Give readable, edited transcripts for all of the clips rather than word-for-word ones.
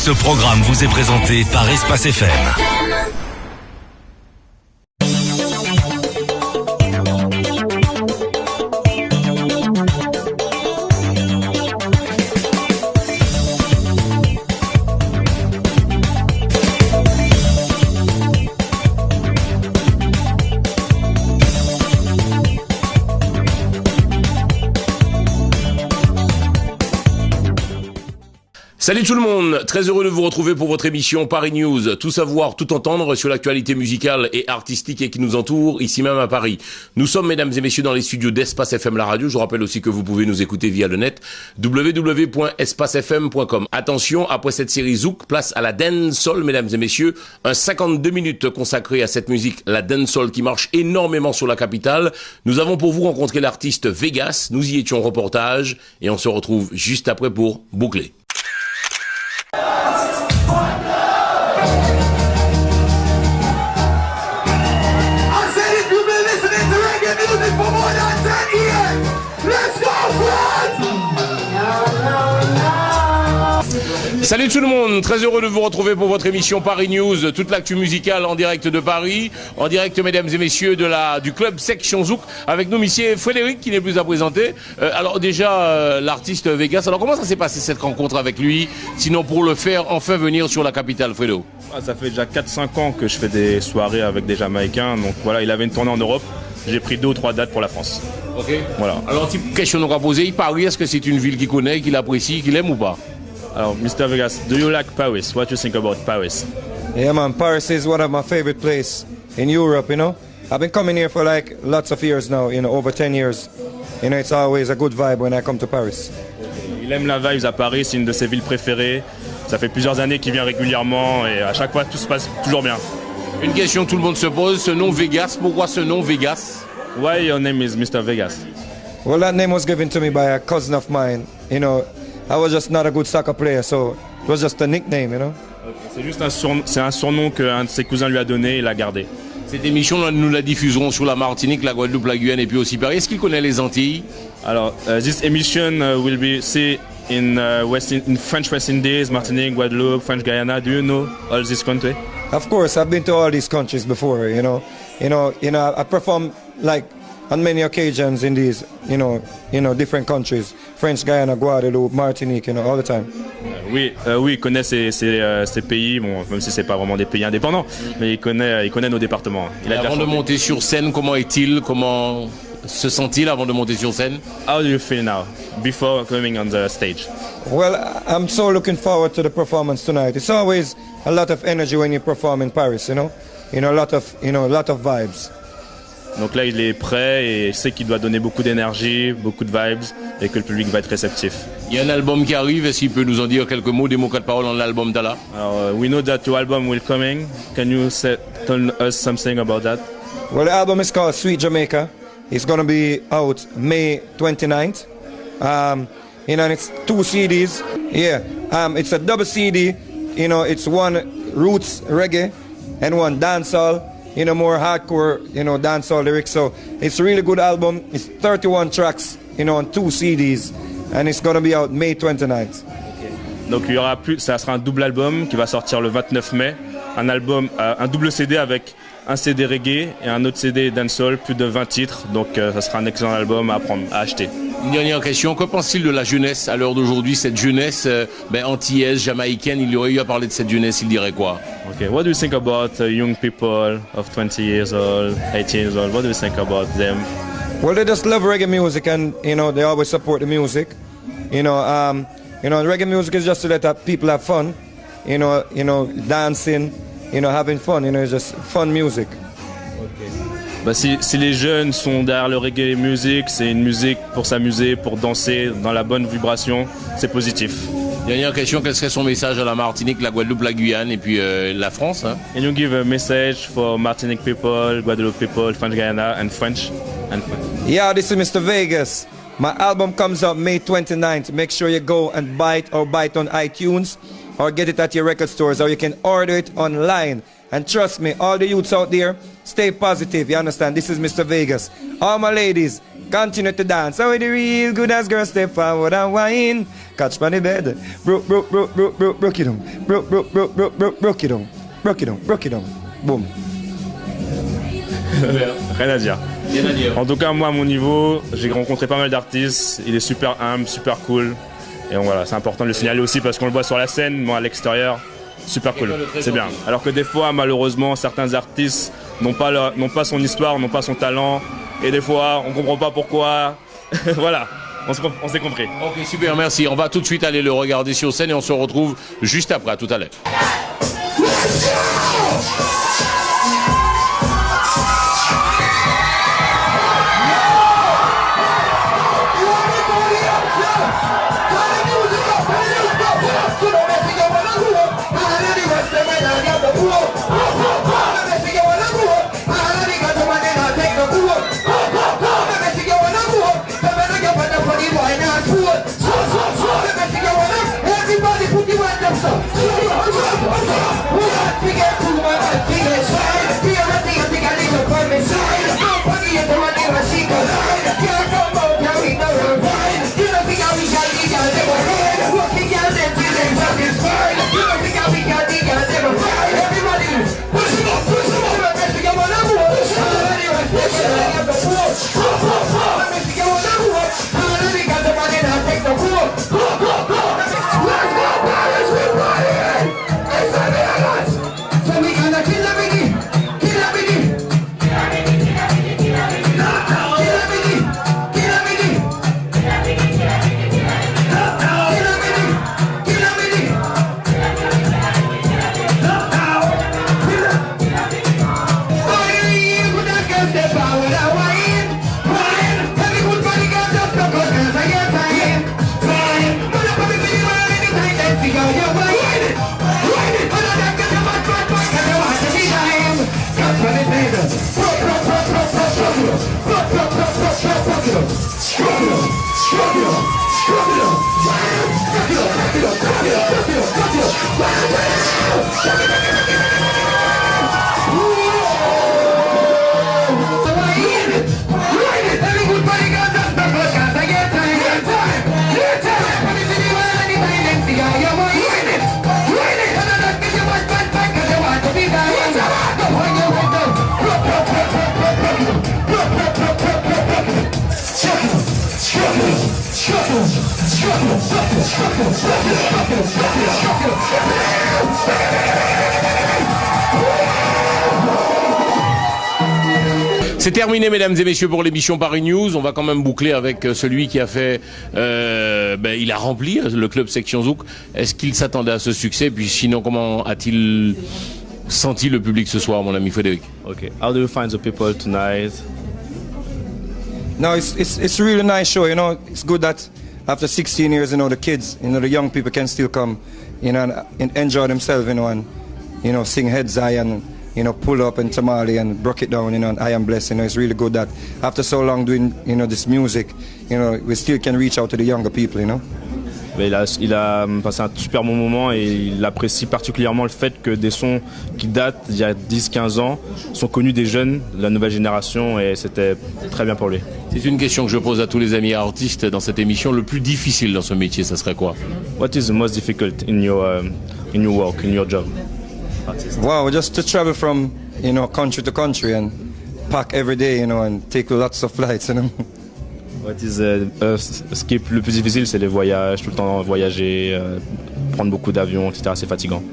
Ce programme vous est présenté par Espace FM. Salut tout le monde, très heureux de vous retrouver pour votre émission Paris News, tout savoir, tout entendre sur l'actualité musicale et artistique et qui nous entoure, ici même à Paris. Nous sommes, mesdames et messieurs, dans les studios d'Espace FM La Radio. Je vous rappelle aussi que vous pouvez nous écouter via le net, www.espacefm.com. Attention, après cette série Zouk, place à la dancehall, mesdames et messieurs, un 52 minutes consacré à cette musique, la dancehall qui marche énormément sur la capitale. Nous avons pour vous rencontré l'artiste Vegas, nous y étions reportage et on se retrouve juste après pour boucler. Salut tout le monde, très heureux de vous retrouver pour votre émission Paris News, toute l'actu musicale en direct de Paris, en direct mesdames et messieurs du club Section Zouk, avec nous monsieur Frédéric qui n'est plus à présenter. Alors déjà l'artiste Vegas, alors comment ça s'est passé cette rencontre avec lui, sinon pour le faire enfin venir sur la capitale, Fredo? Ça fait déjà 4-5 ans que je fais des soirées avec des Jamaïcains, donc voilà, il avait une tournée en Europe, j'ai pris 2 ou 3 dates pour la France. Ok. Voilà. Alors type question qu'on va poser, Paris, est-ce que c'est une ville qu'il connaît, qu'il apprécie, qu'il aime ou pas? Alors, Mr. Vegas, do you like Paris? What do you think about Paris? Yeah, man, Paris is one of my favorite places in Europe, you know. I've been coming here for like lots of years now, you know, over 10 years. You know, it's always a good vibe when I come to Paris. Il aime la vibes à Paris, c'est une de ses villes préférées. Ça fait plusieurs années qu'il vient régulièrement et à chaque fois, tout se passe toujours bien. Une question que tout le monde se pose, ce nom Vegas, pourquoi ce nom Vegas? Why your name is Mr. Vegas? Well, that name was given to me by a cousin of mine, you know. I was just not a good soccer player, so it was just a nickname, you know. Okay. C'est juste un surnom qu'un de ses cousins lui a donné et il l'a gardé. Cette émission, nous la diffuserons sur la Martinique, la Guadeloupe, la Guyane et puis aussi Paris. Est-ce qu'il connaît les Antilles? Alors, this emission will be see in French West Indies, Martinique, Guadeloupe, French Guyana. Do you know all these countries? Of course, I've been to all these countries before, you know. I perform like on many occasions in these, you know, different countries. French Guyana, Guadeloupe, Martinique, you know, all the time. Oui, il connaît ces pays, bon, même si c'est pas vraiment des pays indépendants, mais il connaît nos départements. Avant de monter sur scène, comment est-il? Comment se sent-il avant de monter sur scène? How do you feel now, before coming on the stage? Well, I'm so looking forward to the performance tonight. It's always a lot of energy when you perform in Paris, you know, a lot of vibes. Donc là, il est prêt et il sait qu'il doit donner beaucoup d'énergie, beaucoup de vibes et que le public va être réceptif. Il y a un album qui arrive, est-ce qu'il peut nous en dire quelques mots, des mots, quatre paroles dans l'album d'Allah? Alors, we know that your album will coming. Can you tell us something about that? Well, the album is called Sweet Jamaica. It's going to be out May 29th. You know, and it's 2 CDs. Yeah, it's a double CD. You know, it's one roots reggae and one dancehall. You know, more hardcore, you know, dancehall lyrics. So it's a really good album. It's 31 tracks, you know, on 2 CDs. And it's going to be out May 29th. Okay. Donc il y aura ça sera un double album qui va sortir le 29 mai. Un double CD avec un CD reggae et un autre CD dancehall, plus de 20 titres. Donc ça sera un excellent album à acheter. Une dernière question, que pense-t-il de la jeunesse à l'heure d'aujourd'hui, cette jeunesse antillaise, jamaïcaine? Il y aurait eu à parler de cette jeunesse, il dirait quoi? Okay, what do you think about young people of 20 years old, 18 years old? What do you think about them? Well, they just love reggae music, and you know they always support the music. Reggae music is just to let people have fun. You know, dancing, you know, having fun. You know, it's just fun music. Okay. Bah, si les jeunes sont derrière le reggae music, c'est une musique pour s'amuser, pour danser dans la bonne vibration, c'est positif. Dernière question, quel serait son message à la Martinique, la Guadeloupe, la Guyane et puis la France, hein? Can you give a message for Martinique people, Guadeloupe people, French Guyana and French? Yeah, this is Mr. Vegas. My album comes out May 29th. Make sure you go and buy it on iTunes or get it at your record stores, or you can order it online. And trust me, all the youths out there, stay positive, you understand? This is Mr. Vegas. All my ladies, continue to dance. How the real good as girls step forward and wine. Catch by the bed. Broke it down. Broke it down. Broke it down. Boom. Rien à dire. Rien à dire. En tout cas, moi, à mon niveau, j'ai rencontré pas mal d'artistes. Il est super humble, super cool. Et donc, voilà, c'est important de le signaler aussi parce qu'on le voit sur la scène, moi à l'extérieur. Super cool, c'est bien. Alors que des fois, malheureusement, certains artistes n'ont pas son histoire, n'ont pas son talent. Et des fois, on comprend pas pourquoi. Voilà, on s'est compris. Ok, super, merci. On va tout de suite aller le regarder sur scène et on se retrouve juste après. À tout à l'heure. C'est terminé, mesdames et messieurs, pour l'émission Paris News. On va quand même boucler avec celui qui a fait... il a rempli le club Section Zouk. Est-ce qu'il s'attendait à ce succès? Puis sinon, comment a-t-il senti le public ce soir, mon ami Frédéric? Okay. How do you find the people tonight? No, it's a really nice show, you know. It's good that after 16 years, you know, the kids, you know, the young people can still come, you know, and enjoy themselves, you know, and, you know, sing Heads High and, you know, Pull Up and Tamale and Broke It Down, you know, and I Am Blessed. You know, it's really good that after so long doing, you know, this music, you know, we still can reach out to the younger people, you know. Il a passé un super bon moment et il apprécie particulièrement le fait que des sons qui datent d'il y a 10-15 ans sont connus des jeunes de la nouvelle génération et c'était très bien pour lui. C'est une question que je pose à tous les amis artistes dans cette émission. Le plus difficile dans ce métier, ça serait quoi? What is the most difficult in your work, in your job? Artist. Wow, just to travel from, you know, country to country and pack every day, you know, and take lots of flights, you know. Ce qui est le plus difficile, c'est les voyages, tout le temps voyager, prendre beaucoup d'avions, etc. C'est fatigant.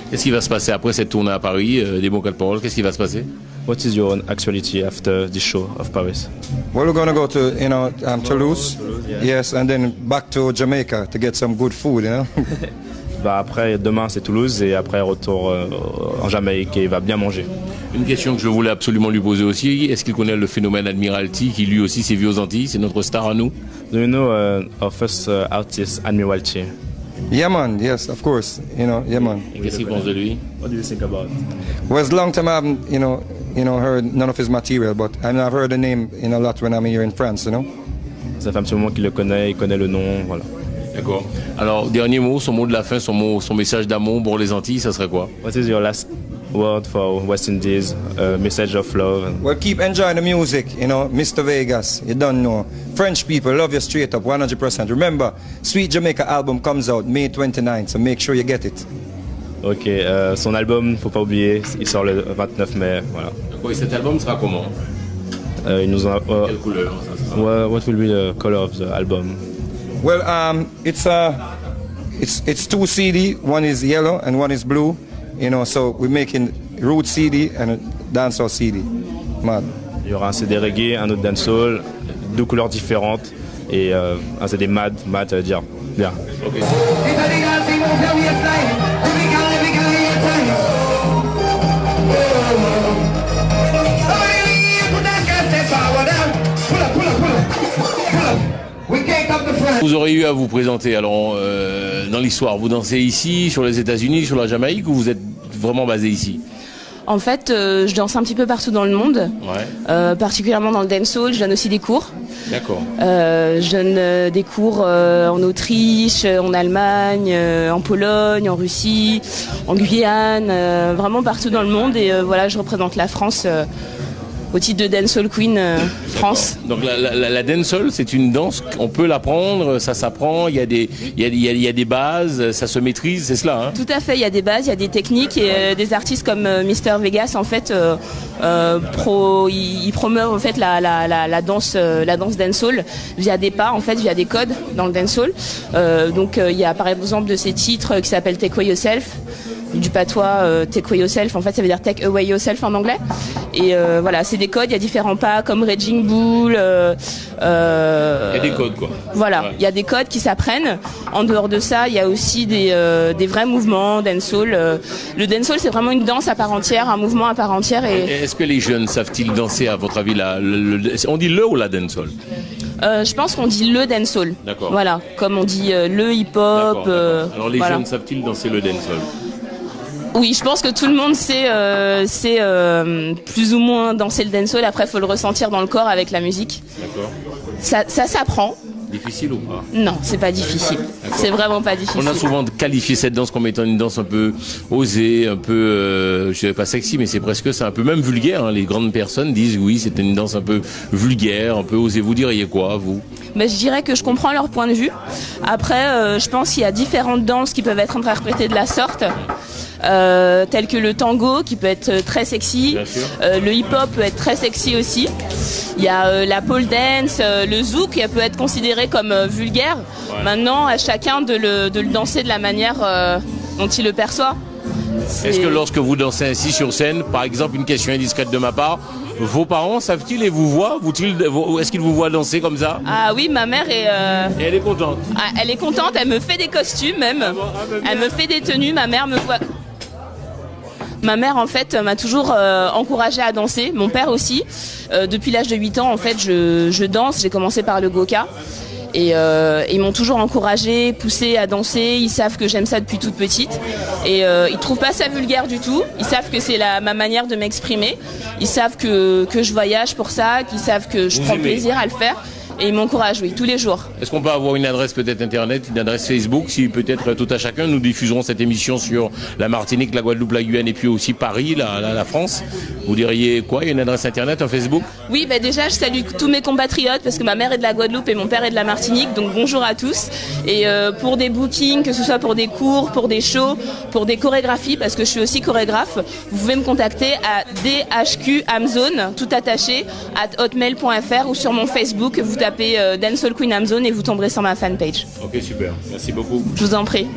Qu'est-ce qui va se passer après cette tournée à Paris, des mots quatre paroles? Qu'est-ce qui va se passer? What is your actuality after this show of Paris? Well, we're gonna go to, you know, Toulouse, yes, and then back to Jamaica to get some good food, you know. Après, demain c'est Toulouse et après retour en Jamaïque et il va bien manger. Une question que je voulais absolument lui poser aussi, est-ce qu'il connaît le phénomène Admiralty qui lui aussi s'est vu aux Antilles? C'est notre star à nous. Do you know our first artist, Admiralty? Yeah, man, yes, of course, you know, yeah, man. Et qu'est-ce qu'il pense de lui? What do you think about? Well, it's a long time I haven't, you know, heard none of his material, but I mean, I've heard the name in a lot when I'm here in France, you know. Ça fait un petit moment qu'il le connaît, il connaît le nom, voilà. D'accord. Alors, dernier mot, son mot de la fin, son message d'amour pour les Antilles, ça serait quoi? What is your last word for West Indies, a message of love. Well, keep enjoying the music, you know, Mr. Vegas, you don't know. French people love you straight up, 100%. Remember, Sweet Jamaica album comes out May 29th, so make sure you get it. Ok, son album, faut pas oublier, il sort le 29 mai, voilà. D'accord, et cet album sera comment? Il nous a... Quelle couleur ça sera? what will be the color of the album? Well, it's 2 CD, one is yellow and one is blue, you know, so we're making root CD and a dancehall CD. Mad. Il y aura un CD reggae, un autre dancehall, 2 couleurs différentes et un CD mad, ça veut dire bien. Okay. Vous aurez eu à vous présenter alors dans l'histoire. Vous dansez ici, sur les États-Unis, sur la Jamaïque, ou vous êtes vraiment basé ici? En fait, je danse un petit peu partout dans le monde, particulièrement dans le dancehall. Je donne aussi des cours. D'accord. Je donne des cours en Autriche, en Allemagne, en Pologne, en Russie, en Guyane, vraiment partout dans le monde. Et voilà, je représente la France au titre de Dancehall Queen France. Donc la dancehall, c'est une danse, on peut l'apprendre, ça s'apprend, il y a des bases, ça se maîtrise, c'est cela, hein? Tout à fait, il y a des bases, il y a des techniques et des artistes comme Mr. Vegas en fait il promeut en fait la danse dancehall via des pas, en fait via des codes dans le dancehall. Donc il y a par exemple de ces titres qui s'appellent Take Away Yourself, du patois Take Away Yourself, en fait ça veut dire Take Away Yourself en anglais. Et voilà, c'est des codes, il y a différents pas comme Raging Bull. Il y a des codes quoi. Voilà, il y a des codes qui s'apprennent. En dehors de ça, il y a aussi des vrais mouvements dancehall. Le dancehall, c'est vraiment une danse à part entière, un mouvement à part entière. Et est-ce que les jeunes savent-ils danser à votre avis on dit le ou la dancehall? Je pense qu'on dit le dancehall. D'accord. Voilà, comme on dit le hip-hop. Alors les jeunes savent-ils danser le dancehall? Oui, je pense que tout le monde sait plus ou moins danser le dancehall. Après, il faut le ressentir dans le corps avec la musique. D'accord. Ça s'apprend. Difficile ou pas? Non, c'est pas difficile. C'est vraiment pas difficile. On a souvent qualifié cette danse comme étant une danse un peu osée, un peu, je dirais pas sexy, mais c'est presque ça, un peu même vulgaire. Hein. Les grandes personnes disent oui, c'est une danse un peu vulgaire, un peu osée. Vous diriez quoi, vous? Mais je dirais que je comprends leur point de vue. Après, je pense qu'il y a différentes danses qui peuvent être interprétées de la sorte. Tel que le tango qui peut être très sexy, le hip-hop peut être très sexy aussi. Il y a la pole dance, le zouk qui peut être considéré comme vulgaire. Ouais. Maintenant, à chacun de le danser de la manière dont il le perçoit. Est-ce que lorsque vous dansez ainsi sur scène, par exemple, une question indiscrète de ma part, vos parents savent-ils et vous voient? Est-ce qu'ils vous voient danser comme ça? Ah oui, ma mère est... Et elle est contente? Elle est contente, elle me fait des costumes même. Elle me fait des tenues, ma mère me voit... Ma mère, en fait, m'a toujours encouragée à danser. Mon père aussi. Depuis l'âge de 8 ans, en fait, je danse. J'ai commencé par le goka. Et ils m'ont toujours encouragée, poussée à danser. Ils savent que j'aime ça depuis toute petite. Et ils trouvent pas ça vulgaire du tout. Ils savent que c'est ma manière de m'exprimer. Ils savent que je voyage pour ça, qu'ils savent que je prends plaisir à le faire. Et ils m'encouragent, oui, tous les jours. Est-ce qu'on peut avoir une adresse peut-être internet, une adresse Facebook, si peut-être tout à chacun nous diffuserons cette émission sur la Martinique, la Guadeloupe, la Guyane et puis aussi Paris, la France? Vous diriez quoi? Il y a une adresse internet, un Facebook? Oui, déjà je salue tous mes compatriotes parce que ma mère est de la Guadeloupe et mon père est de la Martinique, donc bonjour à tous. Et pour des bookings, que ce soit pour des cours, pour des shows, pour des chorégraphies, parce que je suis aussi chorégraphe, vous pouvez me contacter à dhqamzone, tout attaché, @hotmail.fr ou sur mon Facebook, vous tapez Dancehall Queen Amzone et vous tomberez sur ma fanpage. Ok, super. Merci beaucoup. Je vous en prie.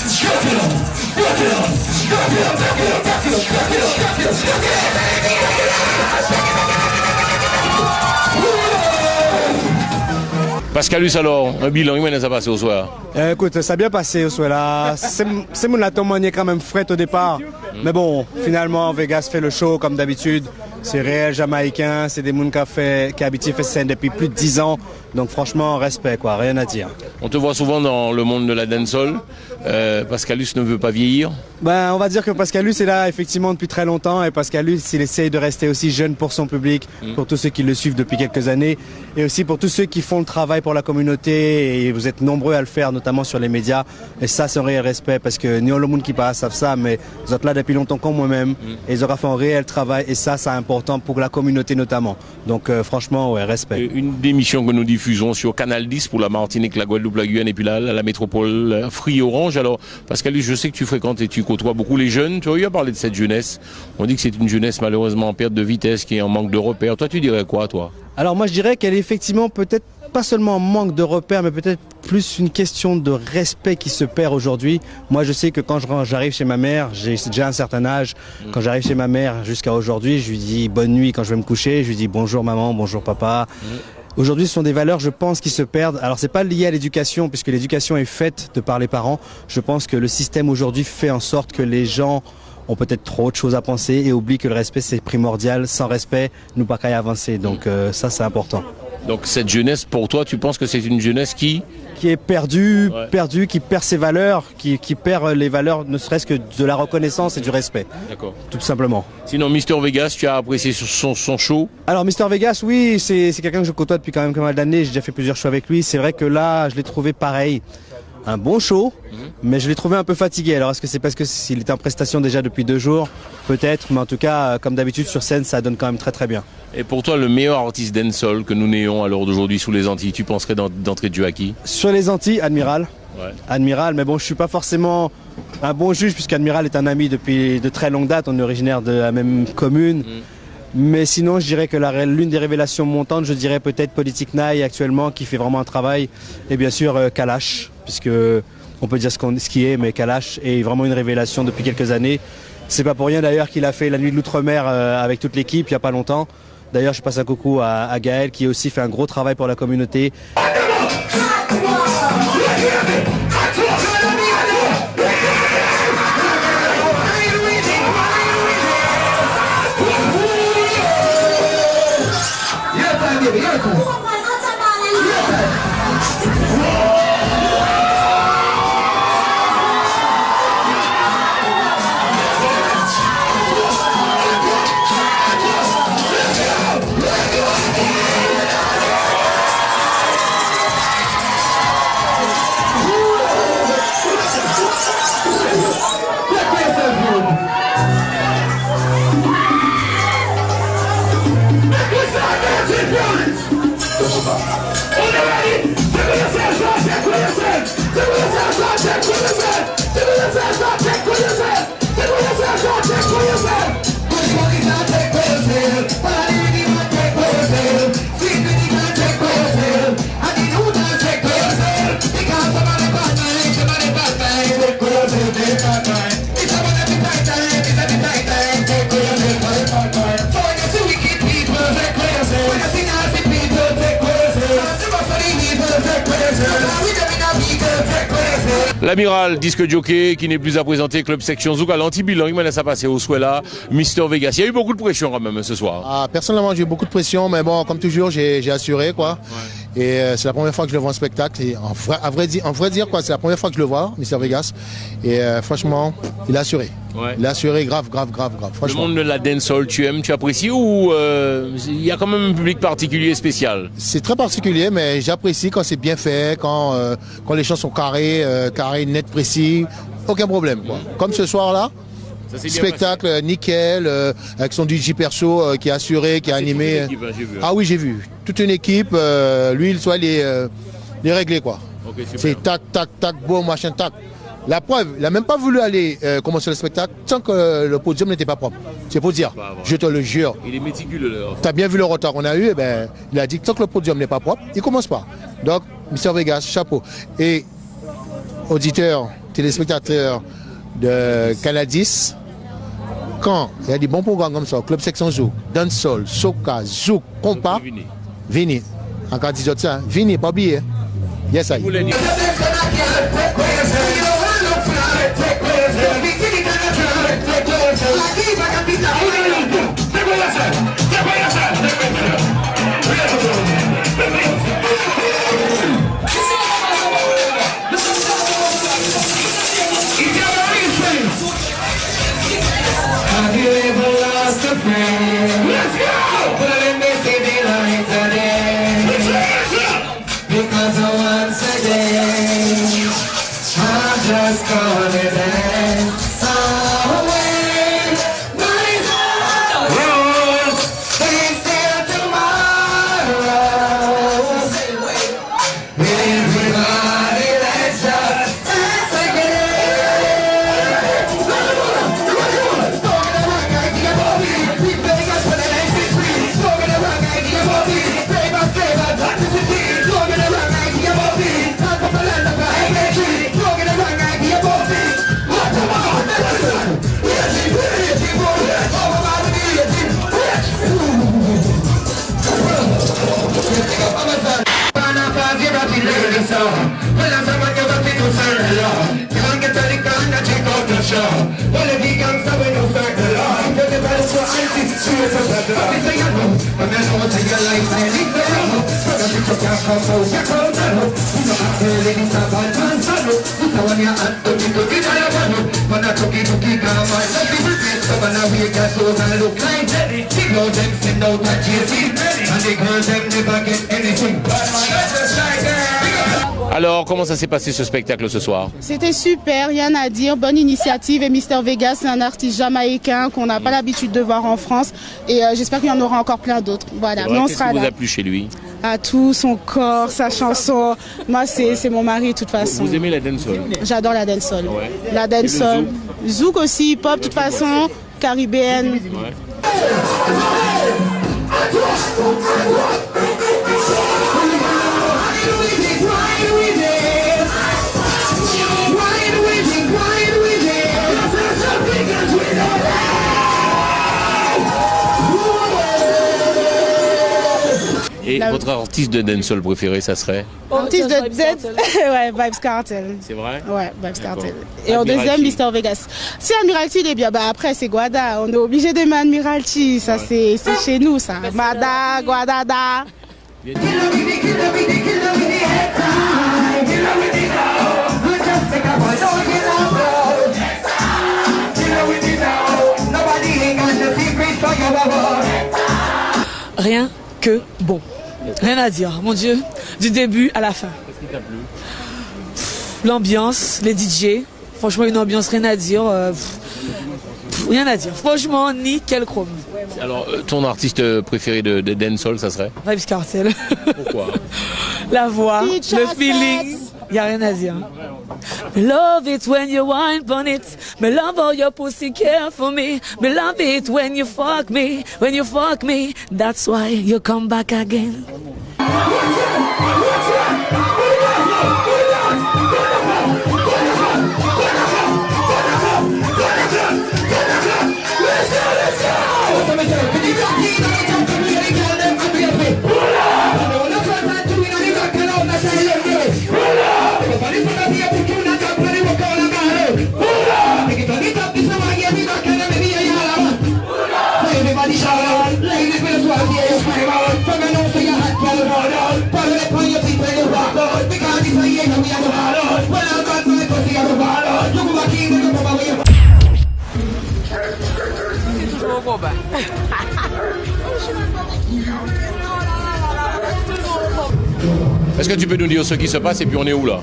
Champion! Pascalus alors, un bilan, comment ça passe au soir? Écoute, ça a bien passé au soir là. C'est mon atome quand même frais au départ. Mais bon, finalement, Vegas fait le show comme d'habitude. C'est réel jamaïcain, c'est des mouns qui habitent fait scène depuis plus de 10 ans. Donc franchement, respect quoi, rien à dire. On te voit souvent dans le monde de la dancehall. Pascalus ne veut pas vieillir. Ben, on va dire que Pascalus est là effectivement depuis très longtemps et Pascalus il essaye de rester aussi jeune pour son public, pour tous ceux qui le suivent depuis quelques années et aussi pour tous ceux qui font le travail pour la communauté et vous êtes nombreux à le faire notamment sur les médias et ça c'est un réel respect parce que ni le monde qui passe savent ça mais vous êtes là depuis longtemps comme moi-même et ils auraient fait un réel travail et ça c'est important pour la communauté notamment. Donc franchement ouais, respect. Une des émissions que nous diffusons sur Canal 10 pour la Martinique, la Guadeloupe, la Guyane et puis la métropole Free Orange. Alors Pascalus, je sais que tu fréquentes et tu côtoies beaucoup les jeunes. Tu as eu à parler de cette jeunesse. On dit que c'est une jeunesse malheureusement en perte de vitesse, qui est en manque de repères. Toi, tu dirais quoi, toi? Alors moi, je dirais qu'elle est effectivement peut-être pas seulement en manque de repères, mais peut-être plus une question de respect qui se perd aujourd'hui. Moi, je sais que quand j'arrive chez ma mère, j'ai déjà un certain âge. Quand j'arrive chez ma mère jusqu'à aujourd'hui, je lui dis bonne nuit quand je vais me coucher. Je lui dis bonjour maman, bonjour papa. Aujourd'hui, ce sont des valeurs, je pense, qui se perdent. Alors, c'est pas lié à l'éducation, puisque l'éducation est faite de par les parents. Je pense que le système aujourd'hui fait en sorte que les gens ont peut-être trop de choses à penser et oublient que le respect, c'est primordial. Sans respect, nous pas qu'à y avancer. Donc, ça, c'est important. Donc, cette jeunesse, pour toi, tu penses que c'est une jeunesse qui est perdue, qui perd ses valeurs, qui perd les valeurs, ne serait-ce que de la reconnaissance et du respect. D'accord. Tout simplement. Sinon, Mister Vegas, tu as apprécié son show? Alors, Mister Vegas, oui, c'est quelqu'un que je côtoie depuis quand même pas mal d'années. J'ai déjà fait plusieurs shows avec lui. C'est vrai que là, je l'ai trouvé pareil. Un bon show, mais je l'ai trouvé un peu fatigué. Alors, est-ce que c'est parce qu'il était en prestation déjà depuis 2 jours? Peut-être, mais en tout cas, comme d'habitude, sur scène, ça donne quand même très très bien. Et pour toi, le meilleur artiste dancehall que nous n'ayons à l'heure d'aujourd'hui sous les Antilles, tu penserais d'entrée de jeu à qui? Sur les Antilles, Admiral. Ouais. Admiral, mais bon, je suis pas forcément un bon juge puisqu'Admiral est un ami depuis de très longue date. On est originaire de la même commune. Mais sinon, je dirais que l'une des révélations montantes, je dirais peut-être Politic Night actuellement, qui fait vraiment un travail. Et bien sûr, Kalash, puisque on peut dire ce qui est, mais Kalash est vraiment une révélation depuis quelques années. C'est pas pour rien d'ailleurs qu'il a fait la nuit de l'outre-mer avec toute l'équipe il y a pas longtemps. D'ailleurs, je passe un coucou à Gaël qui aussi fait un gros travail pour la communauté. L'amiral disque jockey qui n'est plus à présenter Club Section Zouk à l'anti-bilan, il m'a laissé passer au souhait là, Mister Vegas. Il y a eu beaucoup de pression quand même ce soir. Ah, personnellement, j'ai eu beaucoup de pression, mais bon, comme toujours, j'ai assuré quoi. Ouais. Et c'est la première fois que je le vois en spectacle. Et en vrai dire quoi, c'est la première fois que je le vois, Mister Vegas. Et franchement, il a assuré. Ouais. Il a assuré grave. Le monde de la dancehall, tu aimes, tu apprécies ou il y a quand même un public particulier spécial? C'est très particulier, mais j'apprécie quand c'est bien fait, quand les choses sont carrées, net, précis, aucun problème quoi. Comme ce soir-là. Spectacle nickel, avec son DJ perso qui a assuré, qui a animé. Équipe, hein, vu, hein. Ah oui, j'ai vu. Toute une équipe, lui, il soit les régler quoi. Okay, c'est tac, boum, machin, tac. La preuve, il n'a même pas voulu aller commencer le spectacle tant que le podium n'était pas propre. C'est pour dire, je te le jure. Il est méticuleux. Tu as bien vu le retard qu'on a eu, il a dit que tant que le podium n'est pas propre, il ne commence pas. Donc, Mister Vegas, chapeau. Et auditeurs, téléspectateurs de Canal 10, quand il y a des bons programmes comme ça, Club Section Zouk, Dancehall, Soca, Zouk, Compas, venez. Encore 10 autres ça. Venez, pas oublier. Yes, I. Have you ever lost a friend? Let's go! Well, let me see the light today. Because once again, I'm just calling back away. My heart is still tomorrow. Everybody, let's just dance well, if he comes up and don't start the law, you're the best for anti-cheers of the law. They say, I know, but then I want to your life, I need the law. But the picture can't come out, you're cold, I know. You know, I'm feeling it's a bad man, I know. You know, when you're at the people, you know, I know. But I took it to keep on my life, people say, so when I wear got those and look like Jenny. You know, them send out a JC, and the girls, them never get anything. But my life is like that. Alors, comment ça s'est passé ce spectacle ce soir? C'était super, rien à dire, bonne initiative. Et Mr Vegas, c'est un artiste jamaïcain qu'on n'a pas l'habitude de voir en France. Et j'espère qu'il y en aura encore plein d'autres. Voilà, mais on sera là. Qu'est-ce qui vous a plu chez lui? À tout, son corps, sa chanson. Moi, c'est mon mari de toute façon. Vous aimez la dancehall? J'adore la dancehall. Ouais. La dancehall. Zouk aussi, hip-hop de toute façon, caribéenne. Ouais. Et votre artiste de dancehall préféré, ça serait? Artiste de Z, ouais, Vybz Kartel. C'est vrai? Ouais, Vybz Kartel. Et en deuxième, Mr Vegas. Si Admiralty, il est bien, bah après c'est Guada. On est obligé d'aimer Admiralty, ça c'est chez nous ça. Mada, Guadada. Rien que bon. Rien à dire, mon Dieu, du début à la fin. Qu'est-ce qui t'a plu? L'ambiance, les DJ, franchement une ambiance, rien à dire. Rien à dire. Franchement, nickel chrome. Alors, ton artiste préféré de dancehall, ça serait? Vybz Kartel. Pourquoi? La voix, le feeling, y a rien à dire. Me love it when you wine on it. Me love how your pussy care for me. Me love it when you fuck me. When you fuck me, that's why you come back again. Est-ce que tu peux nous dire ce qui se passe et puis on est où là?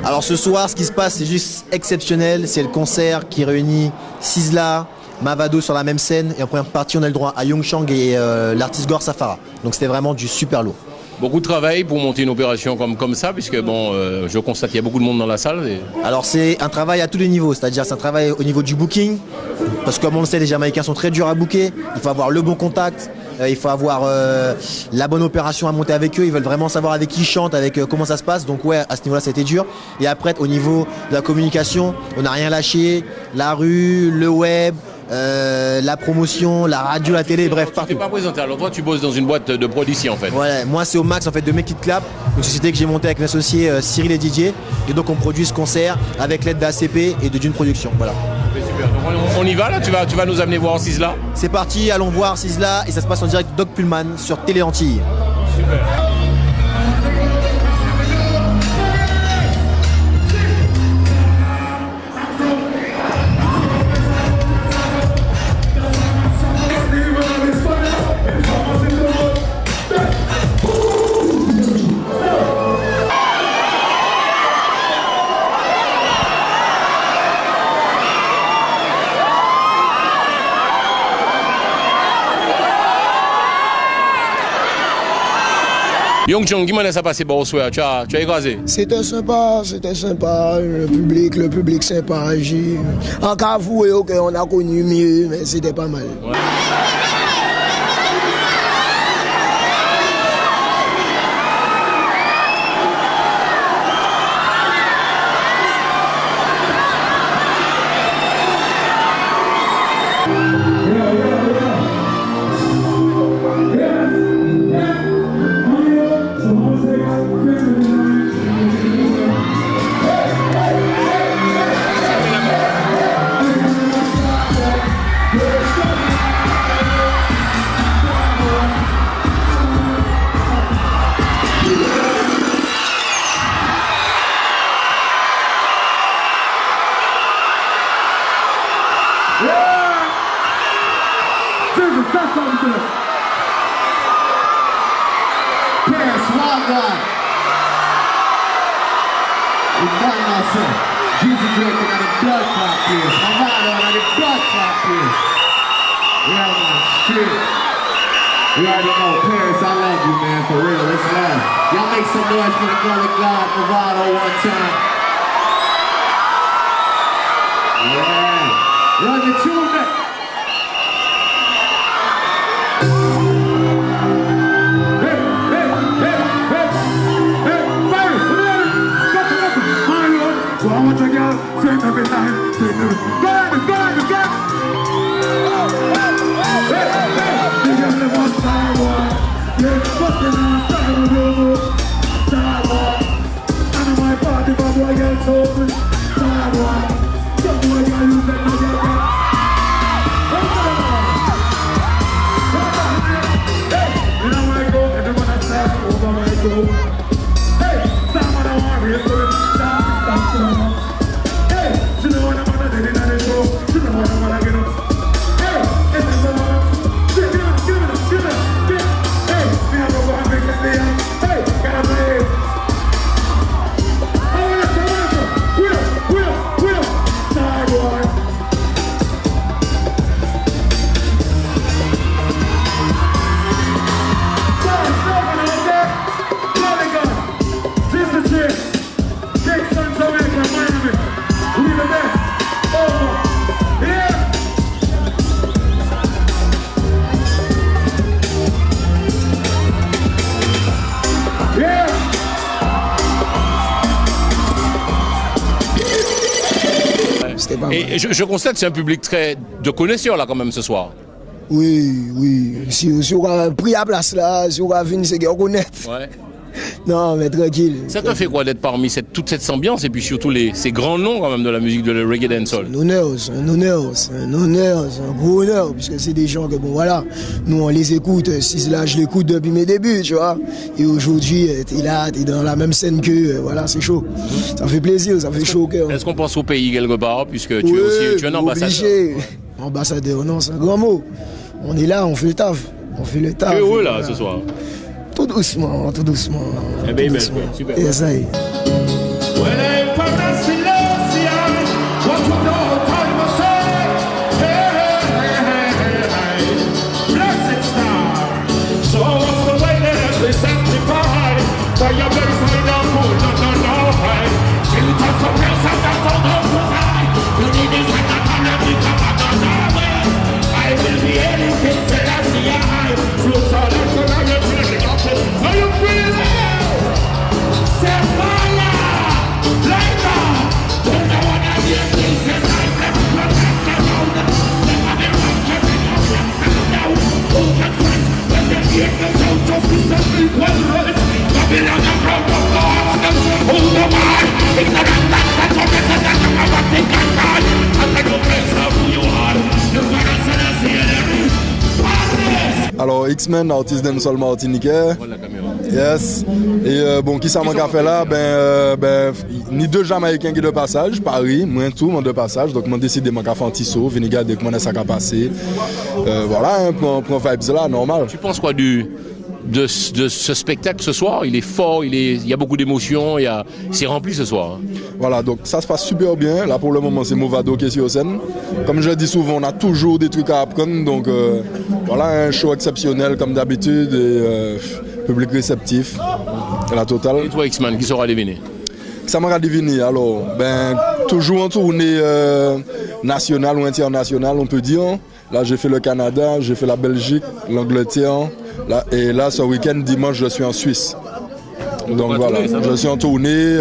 Alors ce soir, ce qui se passe, c'est juste exceptionnel. C'est le concert qui réunit Sizzla, Mavado sur la même scène. Et en première partie, on a le droit à Young Chang et l'artiste Gore Safara. Donc c'était vraiment du super lourd. Beaucoup de travail pour monter une opération comme ça, puisque bon, je constate qu'il y a beaucoup de monde dans la salle. Et... Alors c'est un travail à tous les niveaux, c'est-à-dire c'est un travail au niveau du booking, parce que comme on le sait, les Jamaïcains sont très durs à booker, il faut avoir le bon contact, il faut avoir la bonne opération à monter avec eux, ils veulent vraiment savoir avec qui ils chantent, avec comment ça se passe, donc ouais, à ce niveau-là, ça a été dur. Et après, au niveau de la communication, on n'a rien lâché, la rue, le web, la promotion, la radio, la télé, bref, partout. Tu t'es pas présenté, alors toi tu bosses dans une boîte de prod ici en fait. Ouais, moi c'est au max en fait de Make It Clap, une société que j'ai montée avec mes associés Cyril et Didier. Et donc on produit ce concert avec l'aide d'ACP et de Dune Production. Voilà. Super. Donc on y va là, tu vas nous amener voir Sizzla. C'est parti, allons voir Sizzla et ça se passe en direct de Doc Pullman sur Télé Antilles. Super. Young Chung, comment ça passé pour soir? Tu as écrasé? C'était sympa, le public sympa. En cas vous, on a connu mieux, mais c'était pas mal. Ouais. You already know, Paris, I love you, man, for real, it's love. Y'all make some noise for the girl of God, Bravado, one time. Yeah. Run the tune, man. So I want your girl, sing every time, sing every time. Go ahead, go ahead, go ahead. You got the one side one. Yeah, fucking on side of the side one. And my party, my boy gets open. Side one. Some boy got you that you get back. Hey, you know where I go, everyone I start over where I go. Hey, someone I want, we're going to stop. Hey, you know what I'm gonna do in the show. You know what I'm gonna get up. Hey, this is the one. Give it up. Hey, we have a one big day. Hey, gotta play. Will, side boy. This is it. Big Sons America, Miami. We the best. Over. Yeah. Yeah. Et je constate que c'est un public très de connaisseurs là quand même ce soir. Oui. Si on a pris la place là, si on a fini, c'est qu'on connaît. Ouais. Non, mais tranquille. Ça te fait quoi d'être parmi toute cette ambiance et puis surtout ces grands noms quand même de la musique de le reggae dancehall? Un honneur, c'est un gros honneur, puisque c'est des gens que bon voilà, nous on les écoute, Sizzla je l'écoute depuis mes débuts, tu vois. Et aujourd'hui, t'es là, t'es dans la même scène que voilà, c'est chaud. Ça fait plaisir, ça fait chaud au cœur. Est-ce qu'on pense au pays quelque part, puisque tu es un ambassadeur? Obligé. Ambassadeur, non, c'est un grand mot. On est là, on fait le taf. Tu es heureux là ce soir? Tout doucement. Eh bien, super. Et ça y est. Are you feeling it? Say fire! Light up! X-Men, artiste dancehall martiniquais. Yes. Et bon, qui ça m'a fait là? Ni deux Jamaïcains qui de passage, Paris, moi tout, mon de passage. Donc, moi décidé de m'en faire un petit saut, venir regarder comment ça a passé. Voilà, pour vibes là, normal. Tu penses quoi de ce spectacle ce soir? Il est fort, il y a beaucoup d'émotions, c'est rempli ce soir. Voilà, donc ça se passe super bien. Là pour le moment c'est Movado qui est sur scène. Comme je le dis souvent, on a toujours des trucs à apprendre. Donc voilà, un show exceptionnel comme d'habitude et public réceptif. La totale. Et toi X-Man, qui sera deviner? Ça m'a deviné. Alors, toujours en tournée nationale ou internationale, on peut dire. Là j'ai fait le Canada, j'ai fait la Belgique, l'Angleterre. Là, et là, ce week-end, dimanche, je suis en Suisse. Donc voilà, je suis en tournée,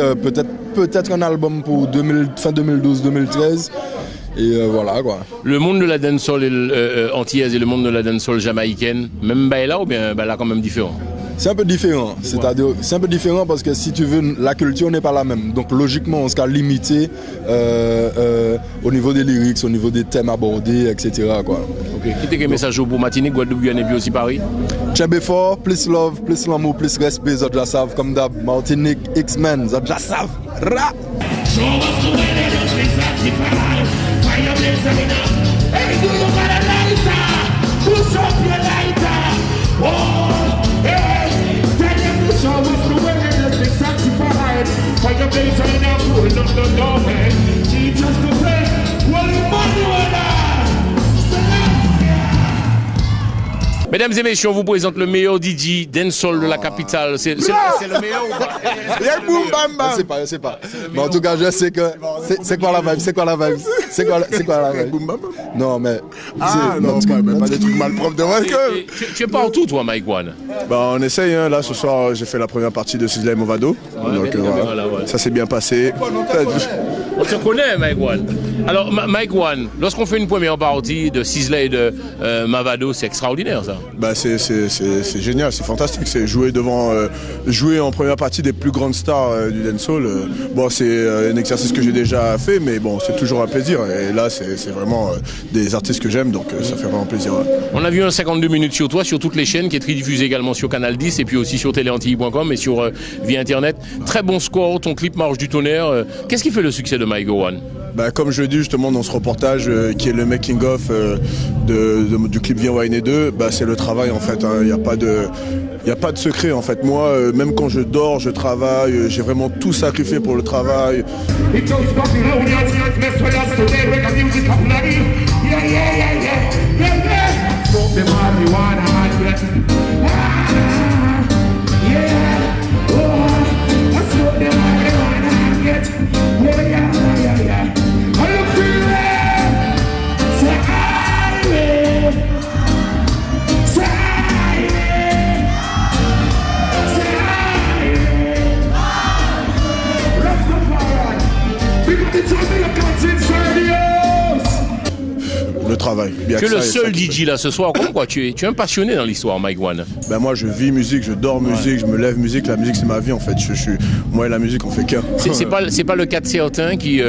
peut-être un album pour fin 2012-2013. Et voilà quoi. Le monde de la dancehall antillaise et le monde de la dancehall jamaïcaine, même là ou bien là quand même différent? C'est un peu différent. C'est-à-dire, c'est un peu différent parce que si tu veux, la culture n'est pas la même. Donc logiquement, on sera limité au niveau des lyrics, au niveau des thèmes abordés, etc. Quoi. Ok. Qui t'es un message pour Martinique, Guadeloupe, Guyane et puis aussi Paris? Tchèbe fort, plus love, plus l'amour, plus respect, ça déjà savent comme d'hab. Martinique, X-Men, ça déjà savent. Ra! Mesdames et messieurs, on vous présente le meilleur DJ dancehall de la capitale. C'est le meilleur ou pas? C'est pas. Mais en tout cas, je sais que. C'est quoi la vibe? C'est quoi la vibe? Non, mais. Non, pas des trucs mal propres de moi. Tu es partout, toi, Mike One? On essaye. Hein. Là, ce soir, j'ai fait la première partie de Sizzla et Movado. Donc, voilà. Ça s'est bien passé. On te connaît, Mike One. Alors, Mike One, lorsqu'on fait une première partie de Sizzla et de Movado, c'est extraordinaire, ça. C'est génial, c'est fantastique. C'est jouer en première partie des plus grandes stars du dancehall. C'est un exercice que j'ai déjà fait, mais bon, c'est toujours un plaisir. Et là, c'est vraiment des artistes que j'aime, donc ça fait vraiment plaisir. On a vu un 52 minutes sur toi, sur toutes les chaînes, qui est diffusé également sur Canal 10 et puis aussi sur téléantilles.com et sur via Internet. Très bon score, ton clip marche du tonnerre. Qu'est-ce qui fait le succès de Mike One? Comme je l'ai dit justement dans ce reportage qui est le making of du clip Viens Wine 2, c'est le travail en fait. Il n'y a pas de secret en fait. Moi, même quand je dors, je travaille. J'ai vraiment tout sacrifié pour le travail. Le travail. Tu es le seul DJ là ce soir. Pourquoi tu es un passionné dans l'histoire, Mike One? Moi, je vis musique, je dors musique, je me lève musique. La musique, c'est ma vie en fait. Moi et la musique, on fait qu'un. C'est pas le cas de certains qui,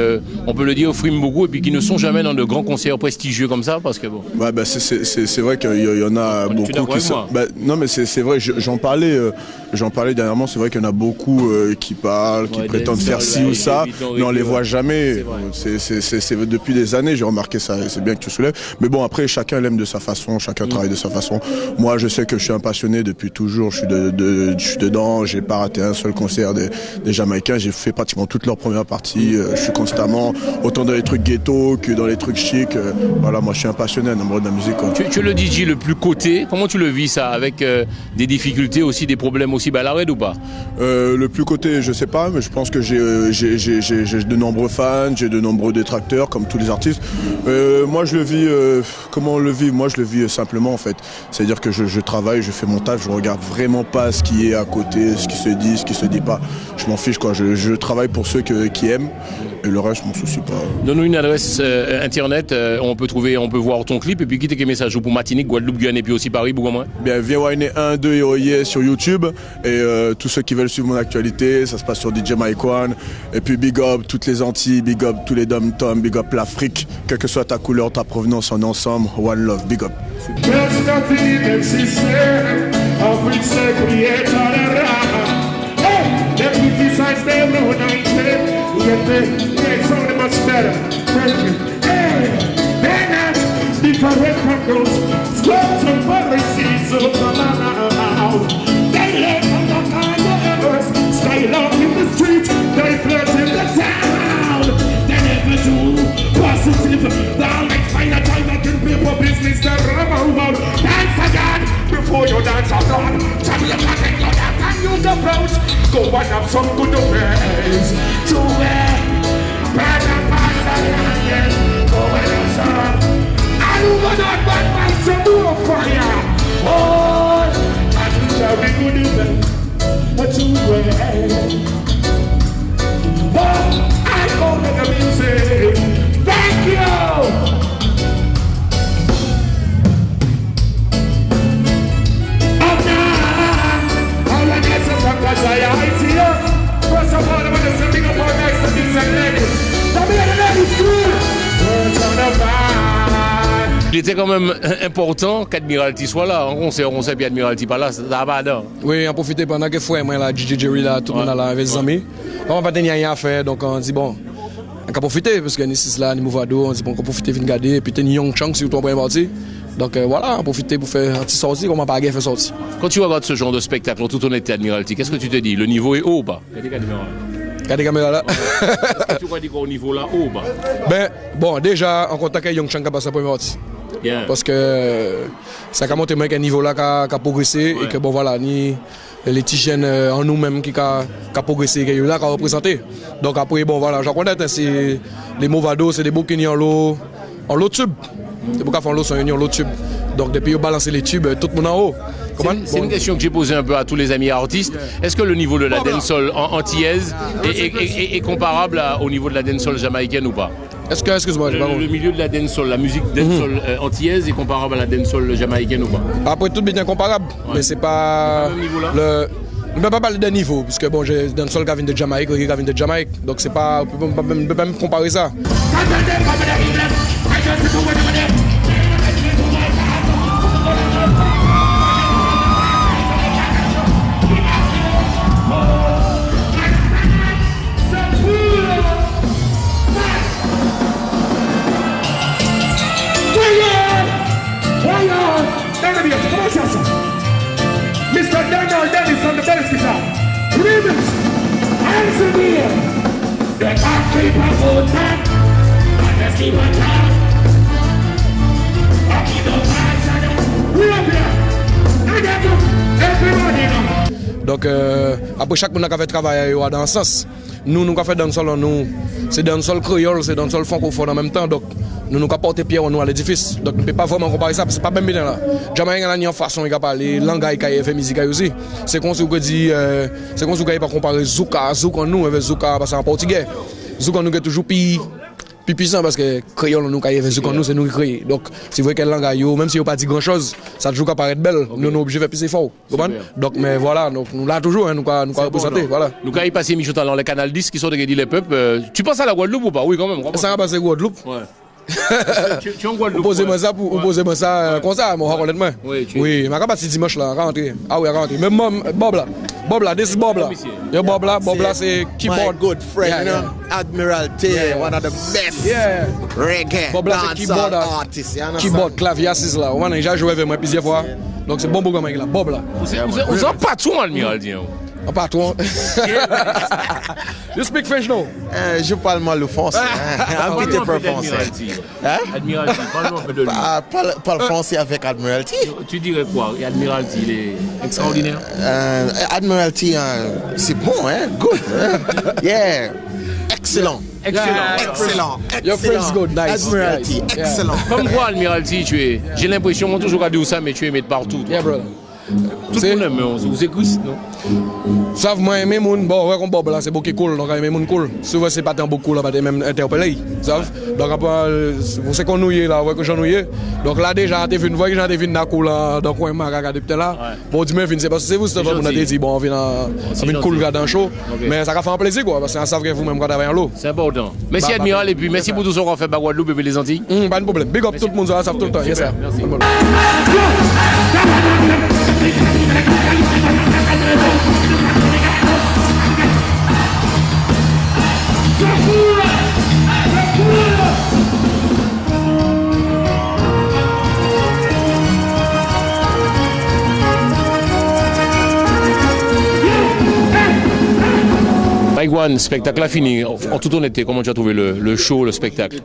on peut le dire, friment beaucoup et puis qui ne sont jamais dans de grands concerts prestigieux comme ça parce que bon. C'est vrai qu'il y en a beaucoup qui sont. Non, mais c'est vrai. J'en parlais dernièrement. C'est vrai qu'il y en a beaucoup qui parlent, qui prétendent faire ci ou ça, mais on les voit jamais. C'est depuis des années. J'ai remarqué ça. C'est bien que tu soulèves. Mais bon, après, chacun l'aime de sa façon, chacun travaille de sa façon. Moi, je sais que je suis un passionné depuis toujours. Je suis dedans. J'ai pas raté un seul concert des Jamaïcains. J'ai fait pratiquement toute leur première partie. Je suis constamment autant dans les trucs ghetto que dans les trucs chic. Voilà, moi, je suis un passionné, un amoureux de la musique. Tu es le DJ le plus coté. Comment tu le vis ça, avec des difficultés aussi, des problèmes aussi balarés ou pas? Le plus coté, je sais pas, mais je pense que j'ai de nombreux fans, j'ai de nombreux détracteurs, comme tous les artistes. Moi, je le vis. Comment on le vit? Moi, je le vis simplement en fait. C'est-à-dire que je travaille, je fais mon taf, je regarde vraiment pas ce qui est à côté, ce qui se dit, ce qui se dit pas. Je m'en fiche quoi. Je travaille pour ceux qui aiment et le reste, je m'en soucie pas. Donne-nous une adresse internet, on peut voir ton clip et puis quitter quel message pour Martinique, Guadeloupe, Guyane et puis aussi Paris, Bougamois. Bien, Viens Wine 1, 2 et Oye sur YouTube et tous ceux qui veulent suivre mon actualité, ça se passe sur DJ Mike One et puis big up toutes les Antilles, big up tous les dom-toms, big up l'Afrique, quelle que soit ta couleur, ta provenance en ensemble. One love, big up. There's nothing in them system of which they create all around. Hey, they criticize them no night, yet they sound much better. Thank you. Hey, they're not different from those scrubs and policies of the land. They live on the kind of earth, style up in the street, they flirt in the town. They never do positive, they'll make find a time that can people business that run around. Dance again before you dance alone. Tell me about it, you can use the approach. Go and have some good ways to wear. Better pass the land, go and have some. I do not want my son to fire. Oh, I shall be good to wear. But I go to the music. Thank you. First of all, I want to say big up all nice to things and ladies. Come here, the ladies, words on the man. Il était quand même important qu'Admiralty soit là. En concert, on sait bien Admiralty pas là, c'est d'abord. Oui, on profite pendant que frère, moi, là, DJ Jerry, là, tout le monde là, avec les amis. On va pas tenir rien à faire, donc on dit bon, on va profiter, parce que Nissis là, Mouvado, on dit bon, on va profiter, venir regarder, et puis tenir Young Chang sur ton premier parti. Donc voilà, on profiter pour faire un petit sortie, comment pas faire sortie. Quand tu regardes ce genre de spectacle, en toute honnêteté, Admiralty, qu'est-ce que tu te dis? Le niveau est haut ou pas? Regardez les caméras là. Est-ce que tu crois dire qu'au niveau là haut ou pas? Ben, bon, déjà, en contact avec Young Chang qui a passé la première partie. Yeah. Parce que ça a montré qu'un niveau là qui a progressé, ouais. Et que bon voilà, ni les petits jeunes en nous-mêmes qui a progressé, qui est là, qui a représenté. Donc après, bon voilà, j'en connais, c'est les Movado, c'est des bouquins en l'eau tube. C'est pourquoi ils font l'eau, sont en l'eau tube. Donc depuis qu'ils ont balancé les tubes, tout le monde en haut. C'est une question que j'ai posée un peu à tous les amis artistes. Est-ce que le niveau de la dancehall antillaise est comparable au niveau de la dancehall jamaïcaine ou pas? Excuse-moi, le milieu de la dancehall, la musique dancehall antillaise est comparable à la dancehall jamaïcaine ou pas? Après tout bien comparable, ouais. Mais c'est pas le... On ne peut pas parler d'un niveau, parce que bon, j'ai dancehall qui vient de Jamaïque, qui vient de Jamaïque, donc c'est pas, on ne peut pas même comparer ça. Mr. Daniel Dennis on the bass guitar. Remix. Answer me. The back people go time. And let's keep on time. I keep on time. We up here. I get them. Everybody now. Donc après chaque monde qui a fait travail dans un sens. Nous avons fait dancehall, nous c'est dancehall créole, c'est dancehall francophone en même temps. Donc nous avons porté pierre à l'édifice. Donc nous ne pouvons pas vraiment comparer ça parce que c'est pas même bien là. Jamaïque a une façon de parler, langage qui a fait musique aussi. C'est comme si on dit, c'est comme si on pas comparer Zouka nous avec Zouka parce que en portugais. Zouka nous est toujours plus puissant parce que créole nous qui Zouka nous c'est nous qui créons. Donc c'est vrai que le langage même si on pas dit grand chose, ça toujours apparaître belle. Okay. Nous sommes obligés de faire plus fort. Donc mais voilà, donc nous là toujours nous représenter voilà. Nous quand il passe Michel dans le canal 10 qui sont de les peuples, tu penses à la Guadeloupe ou pas? Oui quand même. Ça va passer Guadeloupe. Ouais. Tu en Guadeloupe? Posez-moi ça comme ça, moi honnêtement. Oui, ma capacité dimanche là, rentrer. Ah oui, rentrer. Même Bob là, this is Bob là. Yo Bob là c'est keyboard. My good friend, you know, Admiralty, one of the best reggae dancehall artists. Keyboard, clavier, assis là. On a déjà joué avec moi plusieurs fois. Donc c'est bon programme là, Bob là. Vous en patron Admiralty. Un patron. You speak French now? Je parle mal le français. Un petit peu français. Admiralty, parle-moi un peu de lui. Parle français avec Admiralty. Tu dirais quoi? Admiralty, il est extraordinaire. Admiralty, c'est bon, hein? Good. Yeah. Excellent. Excellent. Your French is good, nice. Admiralty, excellent. Comme quoi, Admiralty, tu es. J'ai l'impression, on toujours dit ça, mais tu es aimé de partout. Yeah, brother. Tout le monde aime, mais on vous écoute, non? Sauf moi, aimer mon bon, ouais, comme Bob là, c'est beaucoup cool, donc aimer mon cool. Souvent, c'est pas tant beaucoup là, pas même interpellé, savez? Donc après, vous savez qu'on nous y est là, ouais, que j'en nous donc là, déjà, t'es venu, voyez que j'en ai vu dans cool là, donc on m'a regardé peut-être là. Bon, dis-moi, c'est parce que c'est vous, c'est pas, on a dit, bon, on vient cool regarder un show, mais ça va faire un plaisir, quoi, parce que ça savent que vous-même, quand t'avez un lot. C'est important. Merci, Admiral, et puis merci pour tout ce qu'on fait, Guadeloupe et les Antilles. Pas de problème. Big up tout le monde, ça savent tout le temps. Yes, sir. Merci. One, spectacle a fini. En toute honnêteté, comment tu as trouvé le show, le spectacle?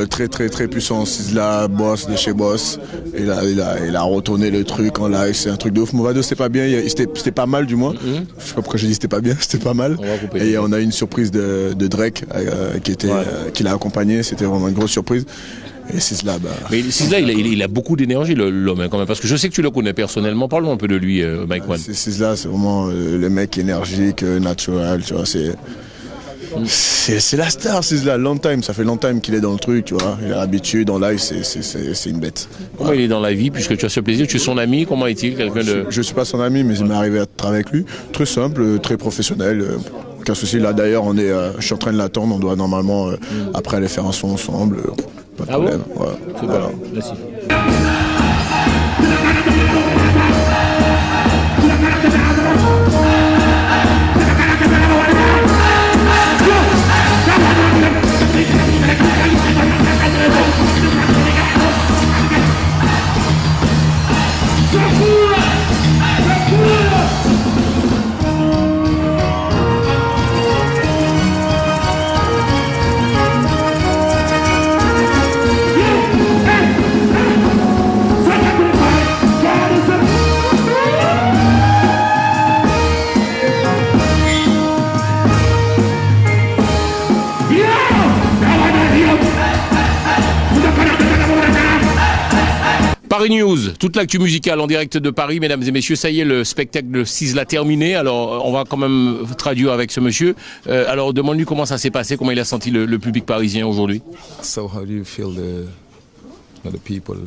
Très puissant. Sizzla, Boss de chez Boss. Il a retourné le truc en live. C'est un truc de ouf. Movado, c'était pas bien. C'était pas mal, du moins. Je sais pas pourquoi j'ai dit c'était pas bien. C'était pas mal. Et on a eu une surprise de Drake qui l'a accompagné. C'était vraiment une grosse surprise. Et Sizzla, Mais Sizzla, il a beaucoup d'énergie, l'homme, quand même. Parce que je sais que tu le connais personnellement. Parle-moi un peu de lui, Mike One. Sizzla, c'est vraiment le mec énergique, naturel, tu vois. C'est la star, Sizzla. Long time, ça fait long time qu'il est dans le truc, tu vois. Il a l'habitude, en live, c'est une bête. Comment il est dans la vie, puisque tu as ce plaisir? Tu es son ami, comment est-il? Je suis pas son ami, mais il m'est arrivé à travailler avec lui. Très simple, très professionnel. Aucun souci. Là, d'ailleurs, je suis en train de l'attendre. On doit normalement, après, aller faire un son ensemble. Pas de problème. Bon c'est voilà. Merci. Paris News, toute l'actu musicale en direct de Paris, mesdames et messieurs, ça y est, le spectacle de Sizzla terminé. Alors, on va quand même traduire avec ce monsieur. Alors, demande-lui comment ça s'est passé, comment il a senti le public parisien aujourd'hui. So, how do you feel the people,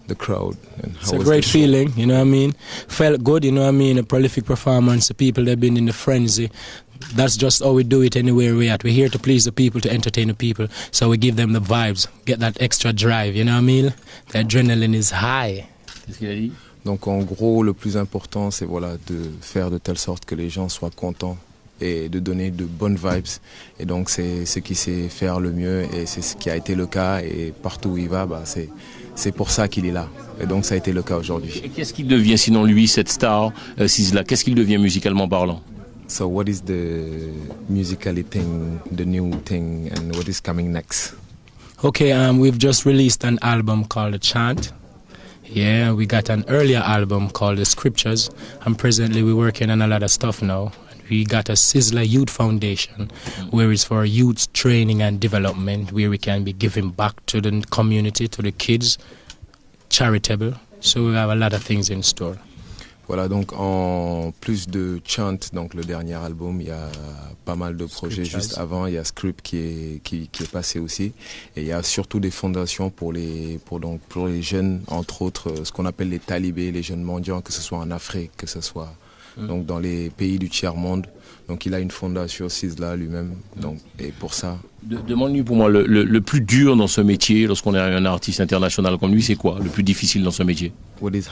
the crowd? And how it's a great feeling, you know what I mean? Felt good, you know what I mean? A prolific performance, the people that have been in the frenzy. That's just how we do it anywhere we're at. We're here to please the people, to entertain the people. So we give them the vibes, get that extra drive, you know what I mean? The adrenaline is high. Qu'est-ce qu'il a dit? Donc en gros, le plus important, c'est voilà, de faire de telle sorte que les gens soient contents et de donner de bonnes vibes. Et donc c'est ce qui sait faire le mieux et c'est ce qui a été le cas. Et partout où il va, c'est pour ça qu'il est là. Et donc ça a été le cas aujourd'hui. Et qu'est-ce qu'il devient sinon lui, cette star, Sizzla? Qu'est-ce qu'il devient musicalement parlant? So what is the musically thing, the new thing, and what is coming next? Okay, we've just released an album called The Chant. Yeah, we got an earlier album called The Scriptures, and presently we're working on a lot of stuff now. We got a Sizzla Youth Foundation, where it's for youth training and development, where we can be giving back to the community, to the kids, charitable. So we have a lot of things in store. Voilà, donc en plus de Chant, donc le dernier album, il y a pas mal de projets juste avant. Il y a Script qui est passé aussi. Et il y a surtout des fondations pour les jeunes, entre autres, ce qu'on appelle les talibés, les jeunes mendiants, que ce soit en Afrique, que ce soit donc dans les pays du tiers-monde. Donc il a une fondation Sizzla lui-même. Donc, et pour ça... Demande-lui pour moi, le plus dur dans ce métier, lorsqu'on est un artiste international comme lui, c'est quoi? Le plus difficile dans ce métier? What is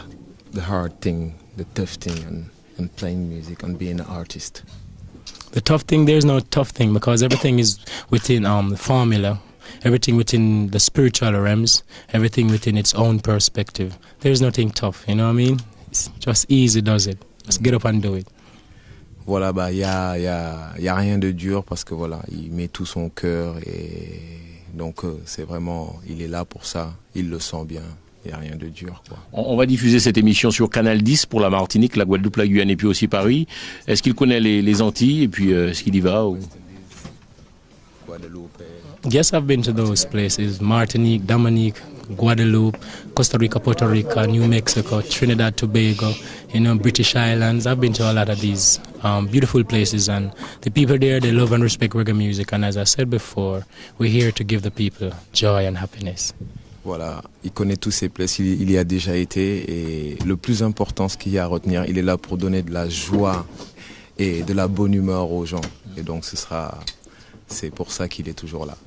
the hard thing, the tough thing and playing music and being an artist? The tough thing, there's no tough thing because everything is within the formula, everything within the spiritual realms, everything within its own perspective. There's nothing tough, you know what I mean? It's just easy does it. Just get up and do it. Voilà, y a rien de dur parce que voilà, il met tout son cœur et donc c'est vraiment, il est là pour ça, il le sent bien. Il n'y a rien de dur, quoi. On va diffuser cette émission sur Canal 10 pour la Martinique, la Guadeloupe, la Guyane et puis aussi Paris. Est-ce qu'il connaît les Antilles et puis est-ce qu'il y va ou... Yes, I've been to those places. Martinique, Dominique, Guadeloupe, Costa Rica, Puerto Rico, New Mexico, Trinidad, Tobago, British Islands. I've been to a lot of these beautiful places, and the people there, they love and respect reggae music. And as I said before, we're here to give the people joy and happiness. Voilà, il connaît tous ces places, il y a déjà été, et le plus important, ce qu'il y a à retenir, il est là pour donner de la joie et de la bonne humeur aux gens. Et donc c'est pour ça qu'il est toujours là.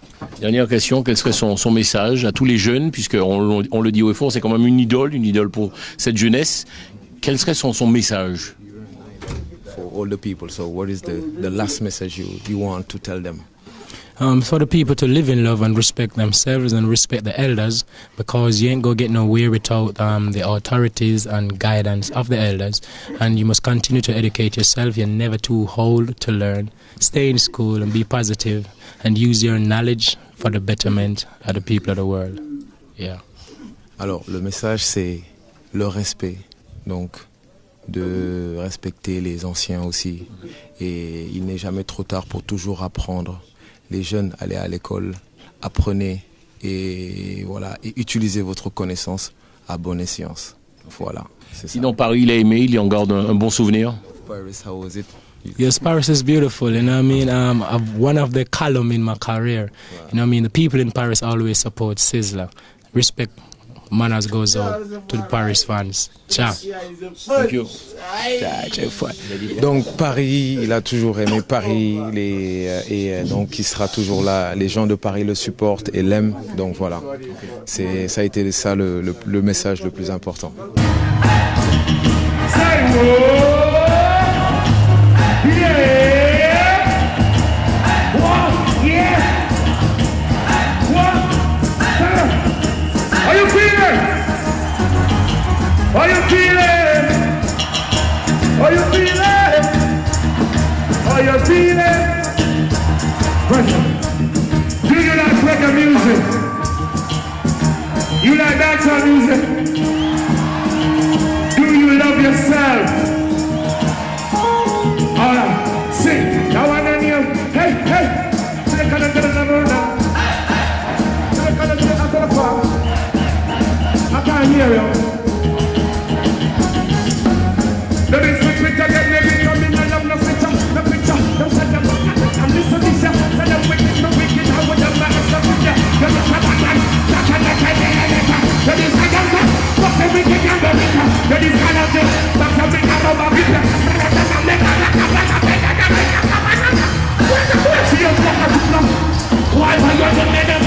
Dernière question, quel serait son message à tous les jeunes, puisqu'on le dit haut et fort, c'est quand même une idole pour cette jeunesse. Quel serait son message? For all the people, so what is the last message you want to tell them? For the people to live in love and respect themselves and respect the elders, because you ain't gonna get nowhere without the authorities and guidance of the elders, and you must continue to educate yourself. You're never too old to learn. Stay in school and be positive and use your knowledge for the betterment of the people of the world. Yeah. Alors, le message, c'est le respect, donc de respecter les anciens aussi, et il n'est jamais trop tard pour toujours apprendre. Les jeunes, allez à l'école, apprenez et voilà, et utilisez votre connaissance à bon escient. Voilà. Sinon, Paris, il a aimé, il en garde un bon souvenir. Paris, how was it? Yes, Paris is beautiful. You know what I mean? One of the column in my career. Wow. You know what I mean? The people in Paris always support Sizzla. Respect. Manners goes out to the Paris fans. Ciao. Thank you. Donc Paris, il a toujours aimé Paris et donc il sera toujours là. Les gens de Paris le supportent et l'aiment. Donc voilà, ça a été ça le message le plus important. Are you feeling? Are you feeling? Are you feeling? Do you like reggae music? You like dancehall music? Do you love yourself? Alright, sing. Now I know you. Hey, hey. I can't hear you. The big picture get me big up in the love, no picture, no picture. Them say them and listen this ya. Say them wicked, no wicked. How would them make us up ya? Them a bad man, that can make it better. That is a young man, what's the wicked and the wicked? That is kind of this, that's a big and over big. See you walk up now. Why are you the never?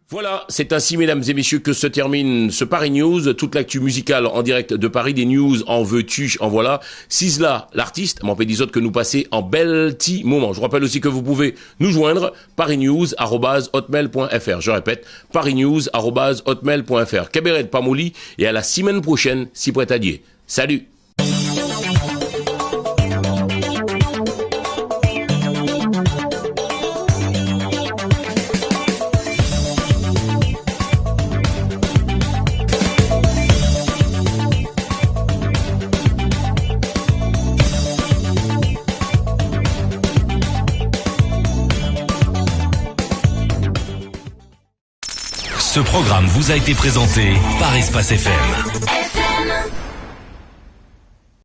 Voilà, c'est ainsi, mesdames et messieurs, que se termine ce Paris News. Toute l'actu musicale en direct de Paris, des news en veux-tu, en voilà. Sizzla, l'artiste, m'en fait des autres que nous passer en bel petit moment. Je vous rappelle aussi que vous pouvez nous joindre, parisnews@hotmail.fr. Je répète, parisnews@hotmail.fr. Cabaret de Pamouli, et à la semaine prochaine, si prêt à dire. Salut! Ce programme vous a été présenté par Espace FM.